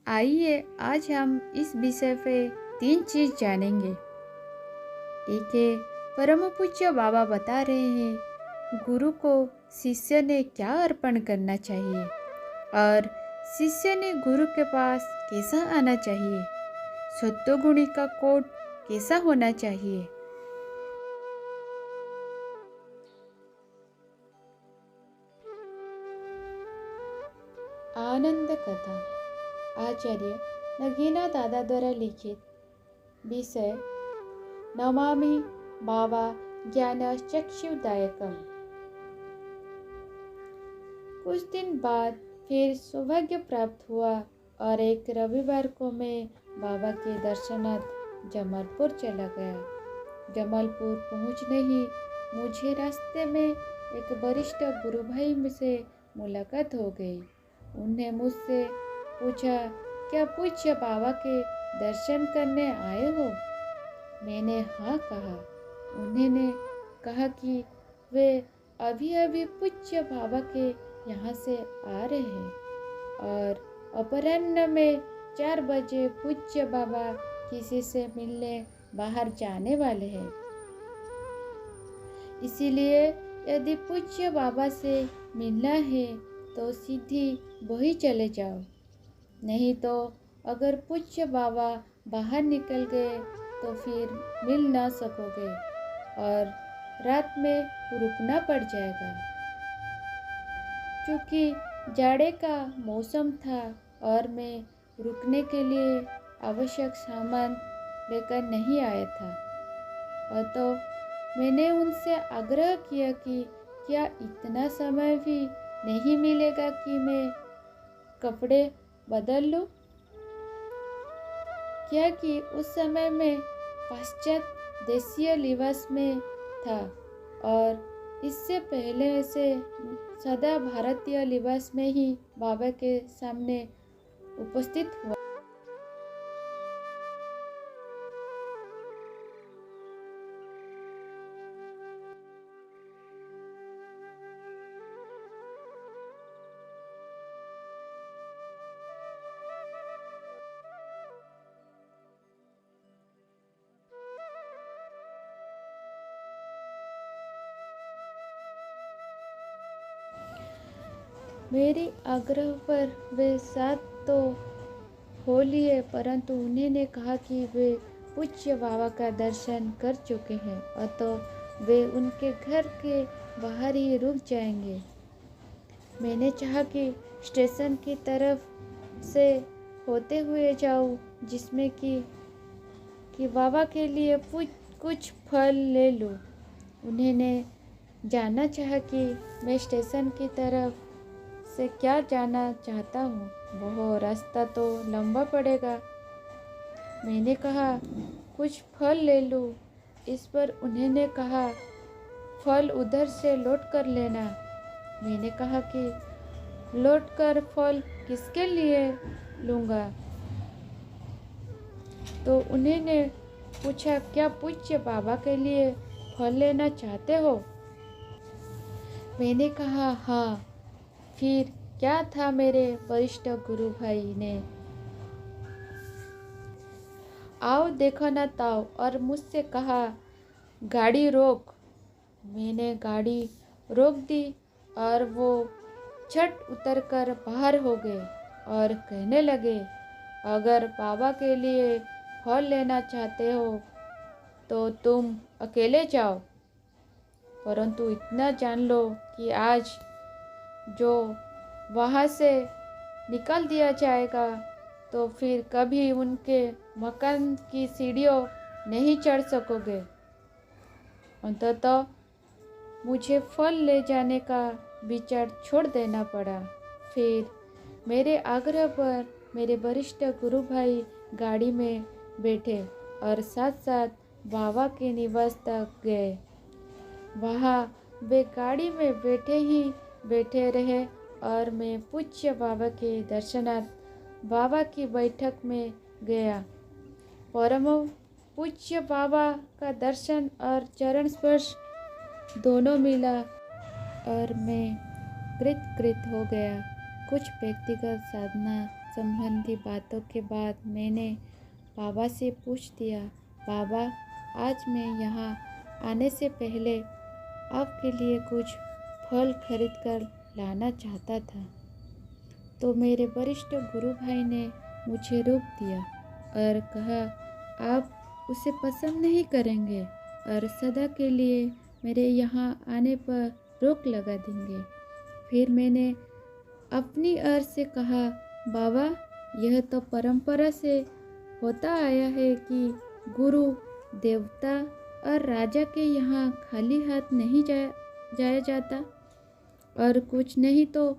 आइए आज हम इस विषय पे 3 चीज जानेंगे। एक है, परम पूज्य बाबा बता रहे हैं गुरु को शिष्य ने क्या अर्पण करना चाहिए और शिष्य ने गुरु के पास कैसा आना चाहिए। सत्वगुणी का कोड कैसा होना चाहिए। आनंद कथा आचार्य नगीना दादा द्वारा लिखित। विषय नमामि बाबा ज्ञान चक्षुदायकम। कुछ दिन बाद फिर सौभाग्य प्राप्त हुआ और एक रविवार को मैं बाबा के दर्शनार्थ जमालपुर चला गया। जमालपुर पहुंचने ही मुझे रास्ते में एक वरिष्ठ गुरु भाई से मुलाकात हो गई। उन्हें मुझसे पूछा, क्या पूज्य बाबा के दर्शन करने आए हो? मैंने हाँ कहा। उन्होंने कहा कि वे अभी अभी पूज्य बाबा के यहाँ से आ रहे हैं और अपराह्न में 4 बजे पूज्य बाबा किसी से मिलने बाहर जाने वाले हैं। इसीलिए यदि पूज्य बाबा से मिलना है तो सीधी वही चले जाओ, नहीं तो अगर पूज्य बाबा बाहर निकल गए तो फिर मिल ना सकोगे और रात में रुकना पड़ जाएगा। क्योंकि जाड़े का मौसम था और मैं रुकने के लिए आवश्यक सामान लेकर नहीं आया था। और तो मैंने उनसे आग्रह किया कि क्या इतना समय भी नहीं मिलेगा कि मैं कपड़े बदल लूं? क्या कि उस समय मैं पाश्चात्य देशीय लिबास में था और इससे पहले से सदा भारतीय लिबास में ही बाबा के सामने उपस्थित हुआ। मेरी आग्रह पर वे साथ तो हो लिए, परंतु उन्होंने कहा कि वे पूज्य बाबा का दर्शन कर चुके हैं और तो वे उनके घर के बाहर ही रुक जाएंगे। मैंने चाहा कि स्टेशन की तरफ से होते हुए जाऊं, जिसमें कि बाबा के लिए कुछ फल ले लूं। उन्होंने जानना चाहा कि मैं स्टेशन की तरफ से क्या जाना चाहता हूँ। वह रास्ता तो लंबा पड़ेगा। मैंने कहा कुछ फल ले लूँ। इस पर उन्होंने कहा फल उधर से लौट कर लेना। मैंने कहा कि लौट कर फल किसके लिए लूँगा? तो उन्होंने पूछा, क्या पूज्य बाबा के लिए फल लेना चाहते हो? मैंने कहा हाँ। फिर क्या था, मेरे वरिष्ठ गुरु भाई ने आओ देखो ना ताओ और मुझसे कहा गाड़ी रोक। मैंने गाड़ी रोक दी और वो झट उतरकर बाहर हो गए और कहने लगे, अगर बाबा के लिए फल लेना चाहते हो तो तुम अकेले जाओ, परंतु इतना जान लो कि आज जो वहाँ से निकाल दिया जाएगा तो फिर कभी उनके मकान की सीढ़ियों नहीं चढ़ सकोगे। अंततः मुझे फल ले जाने का विचार छोड़ देना पड़ा। फिर मेरे आग्रह पर मेरे वरिष्ठ गुरु भाई गाड़ी में बैठे और साथ साथ बाबा के निवास तक गए। वहाँ वे गाड़ी में बैठे रहे और मैं पूज्य बाबा के दर्शनार्थ बाबा की बैठक में गया। परम पूज्य बाबा का दर्शन और चरण स्पर्श दोनों मिला और मैं कृत हो गया। कुछ व्यक्तिगत साधना संबंधी बातों के बाद मैंने बाबा से पूछ दिया, बाबा आज मैं यहाँ आने से पहले आपके लिए कुछ फल खरीद कर लाना चाहता था, तो मेरे वरिष्ठ गुरु भाई ने मुझे रोक दिया और कहा आप उसे पसंद नहीं करेंगे और सदा के लिए मेरे यहाँ आने पर रोक लगा देंगे। फिर मैंने अपनी ओर से कहा, बाबा यह तो परंपरा से होता आया है कि गुरु देवता और राजा के यहाँ खाली हाथ नहीं जाया जाता, और कुछ नहीं तो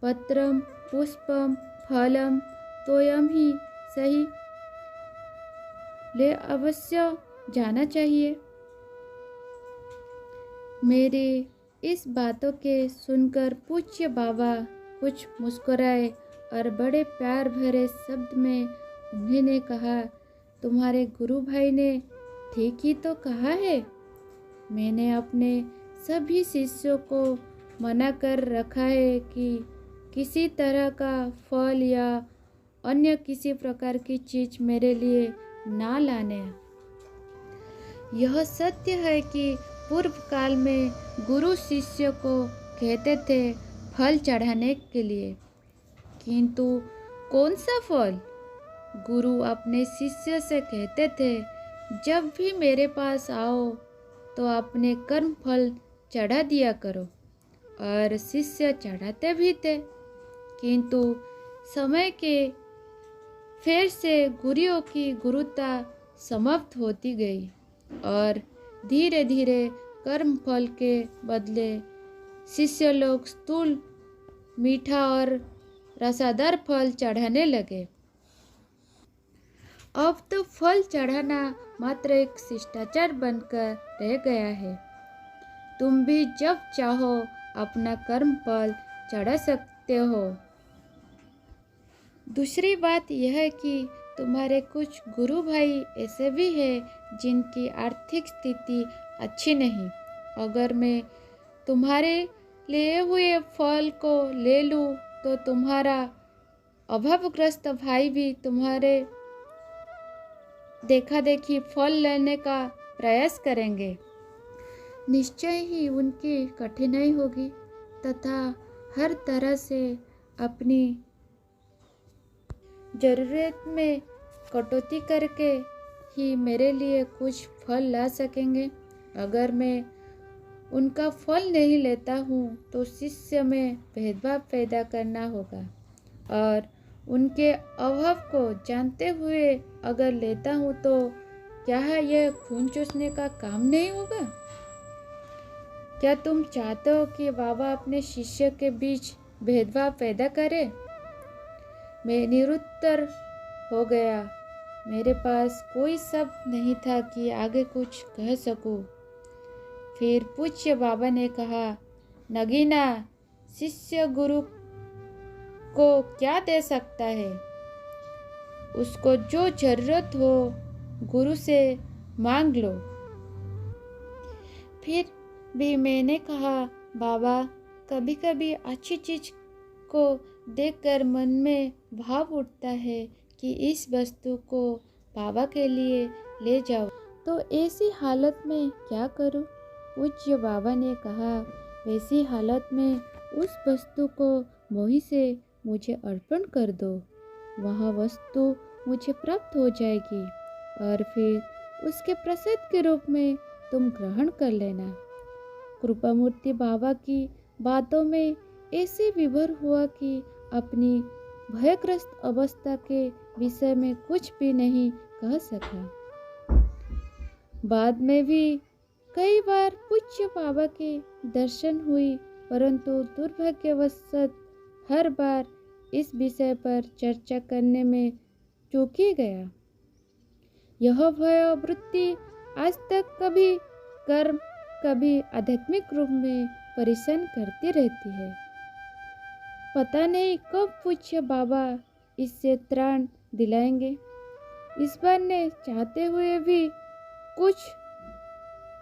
पत्रम पुष्पम फलम तोयम ही सही ले अवश्य जाना चाहिए। मेरे इस बातों के सुनकर पूज्य बाबा कुछ मुस्कुराए और बड़े प्यार भरे शब्द में उन्होंने कहा, तुम्हारे गुरु भाई ने ठीक ही तो कहा है। मैंने अपने सभी शिष्यों को मना कर रखा है कि किसी तरह का फल या अन्य किसी प्रकार की चीज़ मेरे लिए ना लाने। यह सत्य है कि पूर्व काल में गुरु शिष्य को कहते थे फल चढ़ाने के लिए, किंतु कौन सा फल? गुरु अपने शिष्य से कहते थे, जब भी मेरे पास आओ तो अपने कर्म फल चढ़ा दिया करो, और शिष्य चढ़ाते भी थे। किंतु समय के फेर से गुरुओं की गुरुता समाप्त होती गई और धीरे धीरे कर्म फल के बदले शिष्य लोग स्थूल मीठा और रसादार फल चढ़ाने लगे। अब तो फल चढ़ाना मात्र एक शिष्टाचार बनकर रह गया है। तुम भी जब चाहो अपना कर्म फल चढ़ा सकते हो। दूसरी बात यह है कि तुम्हारे कुछ गुरु भाई ऐसे भी हैं जिनकी आर्थिक स्थिति अच्छी नहीं। अगर मैं तुम्हारे लिए हुए फल को ले लूँ तो तुम्हारा अभावग्रस्त भाई भी तुम्हारे देखा देखी फल लेने का प्रयास करेंगे। निश्चय ही उनकी कठिनाई होगी तथा हर तरह से अपनी ज़रूरत में कटौती करके ही मेरे लिए कुछ फल ला सकेंगे। अगर मैं उनका फल नहीं लेता हूँ तो शिष्य में भेदभाव पैदा करना होगा, और उनके अभाव को जानते हुए अगर लेता हूँ तो क्या यह खून चूसने का काम नहीं होगा? क्या तुम चाहते हो कि बाबा अपने शिष्य के बीच भेदभाव पैदा करे? मैं निरुत्तर हो गया। मेरे पास कोई शब्द नहीं था कि आगे कुछ कह सकूं। फिर पूज्य बाबा ने कहा, नगीना, शिष्य गुरु को क्या दे सकता है? उसको जो जरूरत हो गुरु से मांग लो। फिर भी मैंने कहा, बाबा कभी कभी अच्छी चीज को देखकर मन में भाव उठता है कि इस वस्तु को बाबा के लिए ले जाओ, तो ऐसी हालत में क्या करूं? पूज्य बाबा ने कहा, वैसी हालत में उस वस्तु को वहीं से मुझे अर्पण कर दो। वह वस्तु मुझे प्राप्त हो जाएगी और फिर उसके प्रसाद के रूप में तुम ग्रहण कर लेना। कृपामूर्ति बाबा की बातों में ऐसे विभोर हुआ कि अपनी भयग्रस्त अवस्था के विषय में कुछ भी नहीं कह सका। बाद में भी कई बार पूज्य बाबा के दर्शन हुई, परंतु दुर्भाग्यवश हर बार इस विषय पर चर्चा करने में चूक ही गया। यह भय वृत्ति आज तक कभी कर्म कभी आध्यात्मिक रूप में परेशान करती रहती है। पता नहीं कब पूज्य बाबा इससे त्राण दिलाएंगे। इस बार ने चाहते हुए भी कुछ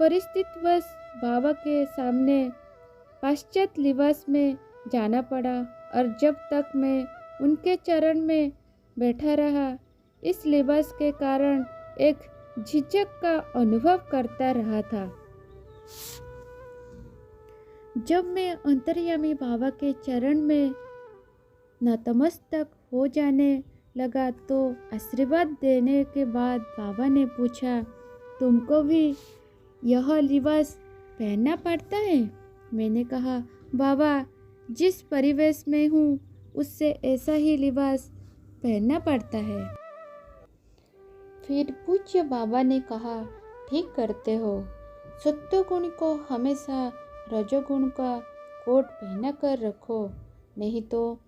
परिस्थितिवश बाबा के सामने पाश्चात्य लिबास में जाना पड़ा, और जब तक मैं उनके चरण में बैठा रहा। इस लिबास के कारण एक झिझक का अनुभव करता रहा था। जब मैं अंतर्यामी बाबा के चरण में नतमस्तक हो जाने लगा तो आशीर्वाद देने के बाद बाबा ने पूछा, तुमको भी यह लिबास पहनना पड़ता है? मैंने कहा, बाबा, जिस परिवेश में हूँ उससे ऐसा ही लिबास पहनना पड़ता है। फिर पूज्य बाबा ने कहा, ठीक करते हो। सत्वगुण को हमेशा रजोगुण का कोट पहना कर रखो, नहीं तो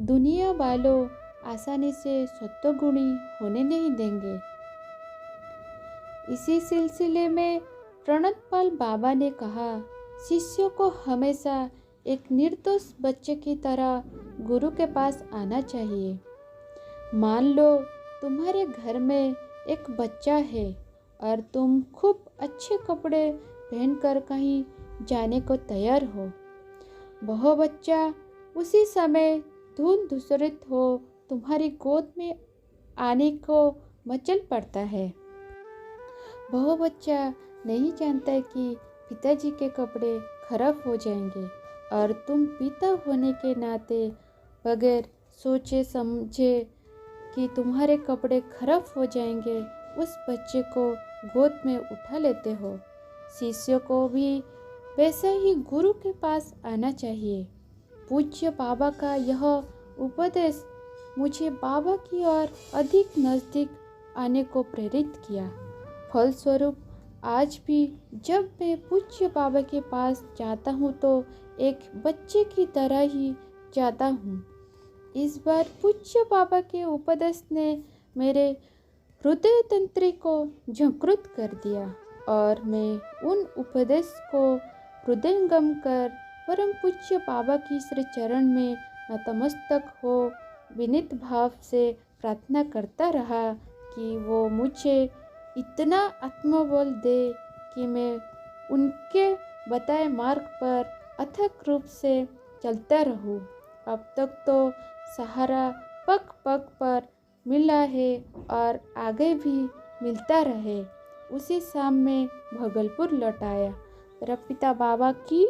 दुनिया वालों आसानी से सत्वगुणी होने नहीं देंगे। इसी सिलसिले में प्रणतपाल बाबा ने कहा, शिष्यों को हमेशा एक निर्दोष बच्चे की तरह गुरु के पास आना चाहिए। मान लो तुम्हारे घर में एक बच्चा है और तुम खूब अच्छे कपड़े पहनकर कहीं जाने को तैयार हो। वह बच्चा उसी समय धुन धूसरित हो तुम्हारी गोद में आने को मचल पड़ता है। वह बच्चा नहीं जानता कि पिताजी के कपड़े खराब हो जाएंगे और तुम पिता होने के नाते बगैर सोचे समझे कि तुम्हारे कपड़े खराब हो जाएंगे उस बच्चे को गोद में उठा लेते हो। शिष्यों को भी वैसा ही गुरु के पास आना चाहिए। पूज्य बाबा का यह उपदेश मुझे बाबा की ओर अधिक नज़दीक आने को प्रेरित किया। फलस्वरूप आज भी जब मैं पूज्य बाबा के पास जाता हूँ तो एक बच्चे की तरह ही जाता हूँ। इस बार पूज्य बाबा के उपदेश ने मेरे हृदय तंत्री को झंकृत कर दिया और मैं उन उपदेश को हृदयंगम कर परम पूज्य बाबा की श्री चरण में नतमस्तक हो विनीत भाव से प्रार्थना करता रहा कि वो मुझे इतना आत्मबल दे कि मैं उनके बताए मार्ग पर अथक रूप से चलता रहूं। अब तक तो सहारा पग पग पर मिला है और आगे भी मिलता रहे। उसी शाम में भगलपुर लौट आया। परमपिता बाबा की